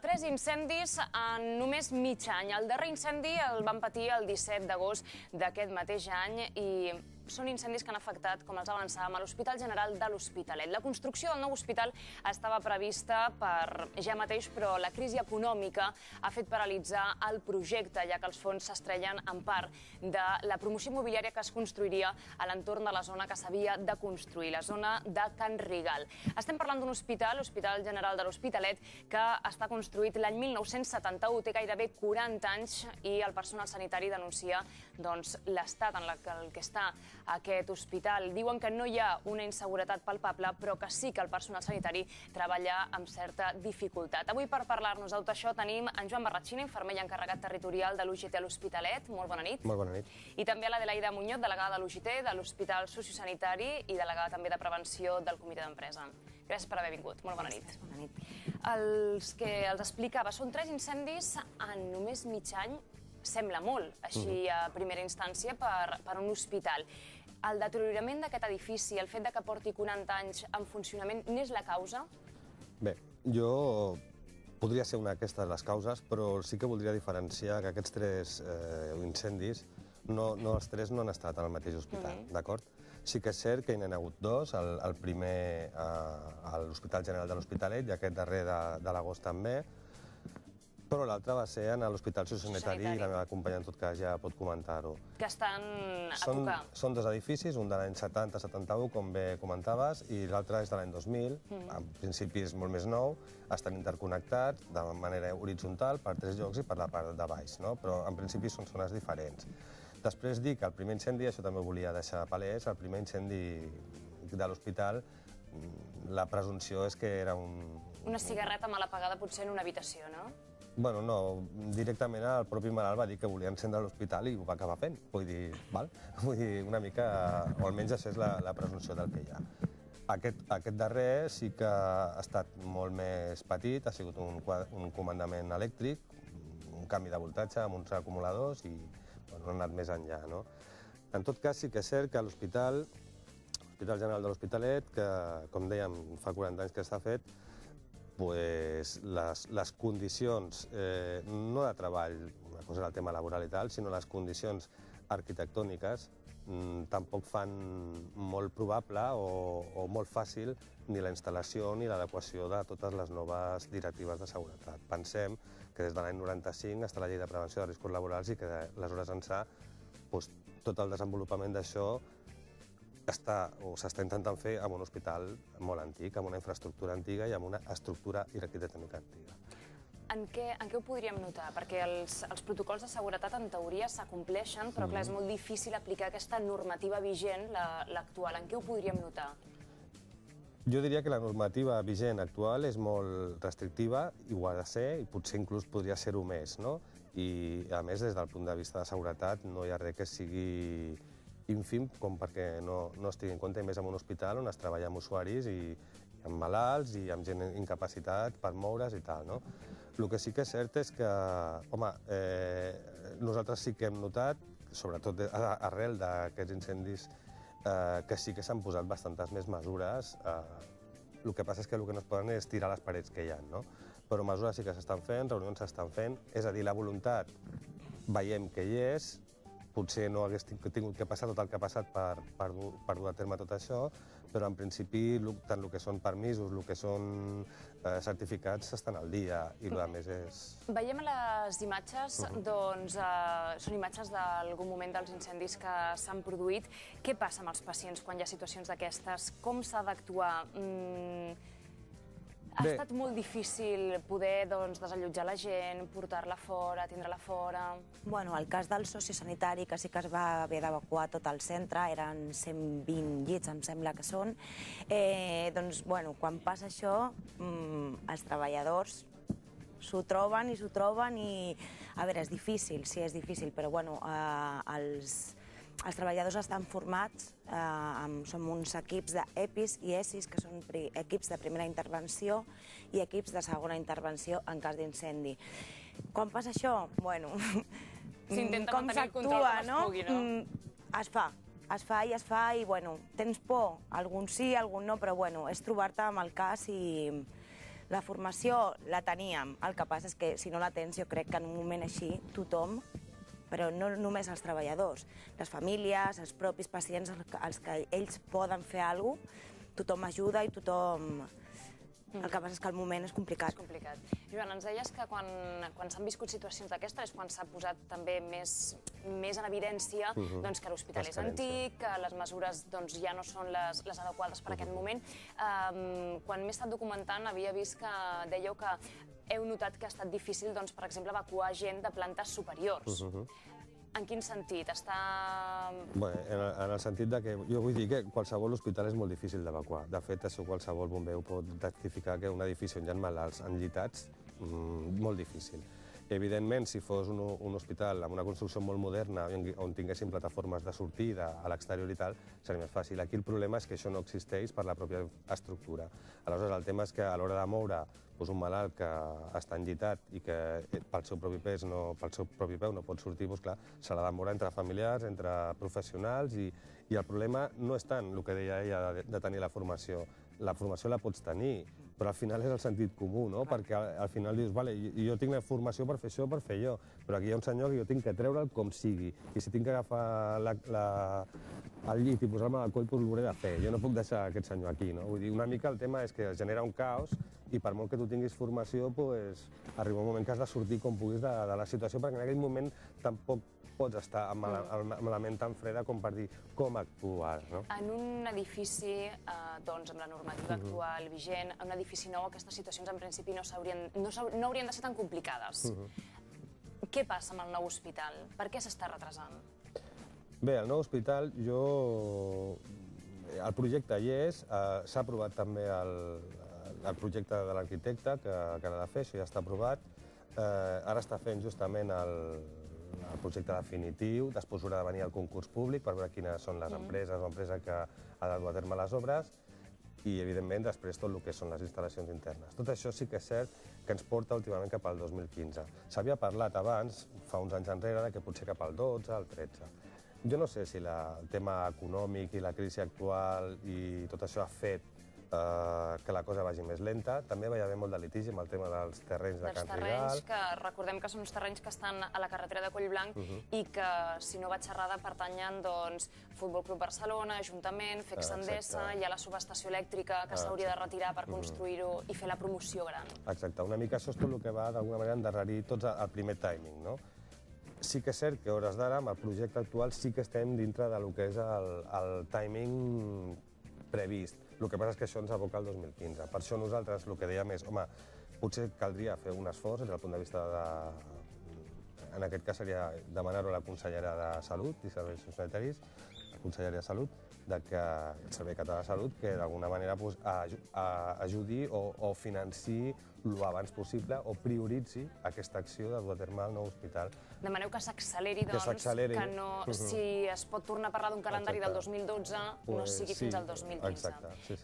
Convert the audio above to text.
3 incendis en només mig any. El darrer incendi el van patir el 17 d'agost d'aquest mateix any i són incendis que han afectat, com els avançàvem, a l'Hospital General de l'Hospitalet. La construcció del nou hospital estava prevista per ja mateix, però la crisi econòmica ha fet paralitzar el projecte, ja que els fons s'estrellen en part de la promoció immobiliària que es construiria a l'entorn de la zona que s'havia de construir, la zona de Can Rigal. Estem parlant d'un hospital, l'Hospital General de l'Hospitalet, que està construït l'any 1971, té gairebé 40 anys i el personal sanitari denuncia l'estat en el que està aquest hospital. Diuen que no hi ha una inseguretat palpable, però que sí que el personal sanitari treballa amb certa dificultat. Avui, per parlar-nos de tot això, tenim en Joan Barratxina, infermer i encarregat territorial de l'UGT a l'Hospitalet. Molt bona nit. Molt bona nit. I també a l'Adelaida Muñoz, delegada de l'UGT, de l'Hospital Sociosanitari i delegada també de prevenció del Comitè d'Empresa. Gràcies per haver vingut. Molt bona nit. Bona nit. Els que els explicava, són 3 incendis en només mig any. Sembla molt, així a primera instància, per un hospital. El deteriorament d'aquest edifici, el fet que porti 40 anys en funcionament, n'és la causa? Bé, jo podria ser una d'aquestes les causes, però sí que voldria diferenciar que aquests 3 incendis, els 3 no han estat al mateix hospital, d'acord? Sí que és cert que n'hi ha hagut 2, el primer a l'Hospital General de l'Hospitalet i aquest darrer de l'agost també, però l'altre va ser a l'Hospital Sociosanitari i la meva companya, en tot cas, ja pot comentar-ho. Que estan a tocar. Són 2 edificis, un de l'any 70-71, com bé comentaves, i l'altre és de l'any 2000. En principi és molt més nou, estan interconnectats de manera horitzontal per 3 llocs i per la part de baix, però en principi són zones diferents. Després dic que el primer incendi, això també ho volia deixar palès, el primer incendi de l'hospital, la presumpció és que era una cigarreta mal apagada potser en una habitació, no? Bueno, no, directament el propi malalt va dir que volia encendre l'hospital i ho va acabar fent. Vull dir, una mica, o almenys això és la presumpció del que hi ha. Aquest darrer sí que ha estat molt més petit, ha sigut un comandament elèctric, un canvi de voltatge amb uns acumuladors i no ha anat més enllà. En tot cas, sí que és cert que l'Hospital General de l'Hospitalet, que, com dèiem, fa 40 anys que està fet, les condicions, no de treball, una cosa era el tema laboral i tal, sinó les condicions arquitectòniques tampoc fan molt probable o molt fàcil ni la instal·lació ni l'adequació de totes les noves directives de seguretat. Pensem que des de l'any 95 està la Llei de Prevenció de Riscos Laborals i que aleshores ençà tot el desenvolupament d'això s'està intentant fer amb un hospital molt antic, amb una infraestructura antiga i amb una estructura arquitectònica antiga. En què ho podríem notar? Perquè els protocols de seguretat en teoria s'acompleixen, però clar, és molt difícil aplicar aquesta normativa vigent, l'actual. En què ho podríem notar? Jo diria que la normativa vigent actual és molt restrictiva, i ho ha de ser, i potser inclús podria ser-ho més, I, a més, des del punt de vista de seguretat, no hi ha res que sigui ínfim com perquè no es tingui en compte, i més en un hospital on es treballa amb usuaris i amb malalts i amb gent incapacitat per moure's i tal. El que sí que és cert és que, home, nosaltres sí que hem notat, sobretot arrel d'aquests incendis, que sí que s'han posat bastantes més mesures. El que passa és que el que no es poden és tirar les parets que hi ha, però mesures sí que s'estan fent, reunions s'estan fent, és a dir, la voluntat veiem que hi és. Potser no hagués tingut que passar tot el que ha passat per dur a terme tot això, però en principi tant el que són permisos, el que són certificats estan al dia i el que més és... Veiem a les imatges, doncs, són imatges d'algun moment dels incendis que s'han produït. Què passa amb els pacients quan hi ha situacions d'aquestes? Com s'ha d'actuar? Ha estat molt difícil poder desallotjar la gent, portar-la fora, tindre-la fora... Bueno, el cas del sociosanitari, que sí que es va haver d'evacuar tot el centre, eren 120 llits, em sembla que són. Doncs, bueno, quan passa això, els treballadors s'ho troben i... A veure, és difícil, sí, és difícil, però, bueno, els treballadors estan formats, som uns equips d'EPIs i ESIs, que són equips de primera intervenció i equips de segona intervenció en cas d'incendi. Quan passa això, bueno, com s'actua, no? Es fa i, bueno, tens por, algun sí, algun no, però, bueno, és trobar-te amb el cas i La formació la teníem, el que passa és que si no la tens jo crec que en un moment així tothom, però no només els treballadors, les famílies, els propis pacients, els que ells poden fer alguna cosa, tothom ajuda i tothom... El que passa és que el moment és complicat. És complicat. Joan, ens deies que quan s'han viscut situacions d'aquestes és quan s'ha posat també més en evidència que l'hospital és antic, que les mesures ja no són les adequades per a aquest moment. Quan m'he estat documentant havia vist que dèieu que heu notat que ha estat difícil, per exemple, evacuar gent de plantes superiors. En quin sentit? En el sentit que jo vull dir que qualsevol hospital és molt difícil d'evacuar. De fet, això qualsevol bomber ho pot rectificar, que un edifici on hi ha malalts enllitats, molt difícil. Evidentment, si fos un hospital amb una construcció molt moderna, on tinguéssim plataformes de sortida a l'exterior i tal, seria més fàcil. Aquí el problema és que això no existeix per la pròpia estructura. Aleshores, el tema és que a l'hora de moure un malalt que està enllitat i que pel seu propi peu no pot sortir, s'ha de moure entre familiars, entre professionals, i el problema no és tant el que deia ella de tenir la formació. La formació la pots tenir, però al final és el sentit comú, no? Perquè al final dius, vale, jo tinc la formació per fer això, per fer allò, però aquí hi ha un senyor que jo tinc que treure'l com sigui, i si tinc que agafar el llit i posar-me al coll, l'hauré de fer. Jo no puc deixar aquest senyor aquí, no? Vull dir, una mica el tema és que es genera un caos i per molt que tu tinguis formació, arriba un moment que has de sortir com puguis de la situació, perquè en aquell moment tampoc pots estar amb la ment tan freda com per dir com actuar, no? En un edifici, amb la normativa actual vigent, en un edifici nou, aquestes situacions en principi no haurien de ser tan complicades. Què passa amb el nou hospital? Per què s'està retrasant? Bé, el nou hospital, el projecte hi és, s'ha aprovat també el projecte de l'arquitecte que ha de fer, això ja està aprovat. Ara està fent justament el projecte definitiu, després haurà de venir el concurs públic per veure quines són les empreses o empresa que ha de dur a terme les obres i, evidentment, després tot el que són les instal·lacions internes. Tot això sí que és cert que ens porta últimament cap al 2015. S'havia parlat abans, fa uns anys enrere, que potser cap al 12, al 13. Jo no sé si el tema econòmic i la crisi actual i tot això ha fet que la cosa vagi més lenta. També va haver molt de litigi amb el tema dels terrenys de Can Rigal. Dels terrenys que recordem que són uns terrenys que estan a la carretera de Collblanc i que, si no vaig errada, pertanyen Futbol Club Barcelona, Ajuntament, FEX Endesa, hi ha la subestació elèctrica que s'hauria de retirar per construir-ho i fer la promoció gran. Exacte, una mica això és tot el que va d'alguna manera endarrerir tots al primer timing, no? Sí que és cert que a hores d'ara, amb el projecte actual, sí que estem dintre del que és el timing previst. El que passa és que això ens aboca al 2015. Per això nosaltres el que dèiem és, home, potser caldria fer un esforç des del punt de vista en aquest cas seria demanar-ho a la Consellera de Salut i Serveis Sanitaris, la Conselleria de Salut, que el Servei Català de Salut, que d'alguna manera ajudi o financiï l'abans possible o prioritzi aquesta acció de dur a terme el nou hospital. Demaneu que s'acceleri, que si es pot tornar a parlar d'un calendari del 2012, no sigui fins al 2015. Exacte, sí.